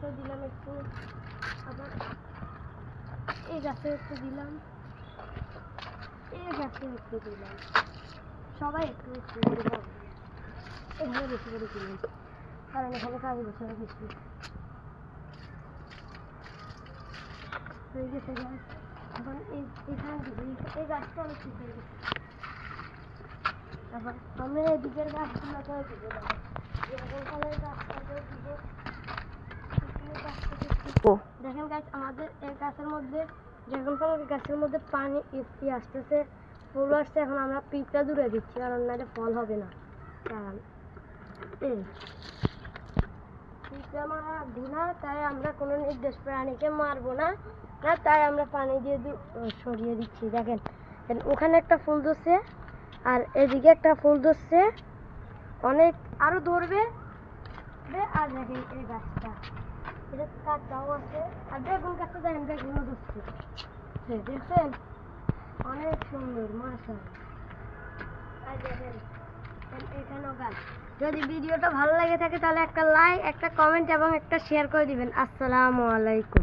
গাছটা দিলাম একটু, আবার এই গাছে একটু দিলাম, এই গাছে একটু দিলাম, সবাই একটু একটু দিলাম। এখানে বেশি করে দিলাম কারণ এখানে কাজ বছর বেশি হয়ে গেছে গাছ। এখন এখানে এই গাছটা অনেক ঠিক হয়ে গেছে। আবার আমরা এদিকের গাছগুলোকেও দিব, ড্রাগন ফলের গাছটাকেও দিব। দেখেন গাছ, আমাদের এই গাছের মধ্যে ড্রাগন ফলের গাছের মধ্যে পানি আসতেছে, ফুল আসছে। এখন আমরা পিঁপড়া দূরে দিচ্ছি কারণ নাহলে ফল হবে না। কারণ পিঁপড়া মারা না, তাই আমরা কোনো নির্দিষ্ট প্রাণীকে মারবো না, তাই আমরা পানি দিয়ে সরিয়ে দিচ্ছি। দেখেন ওখানে একটা ফুল ধরছে আর এদিকে একটা ফুল ধরছে, অনেক আরো ধরবে। আর দেখেন এই গাছটা, এটা কাঠটাও আছে, আর বেগুন গাছটা দেখেন বেগুনও ধরছে, দেখছেন অনেক সুন্দর মাশাআল্লাহ। আর দেখেন এখানেও গাছ। যদি ভিডিওটা ভালো লাগে থাকে তাহলে একটা লাইক, একটা কমেন্ট এবং একটা শেয়ার করে দিবেন। আসসালামু আলাইকুম।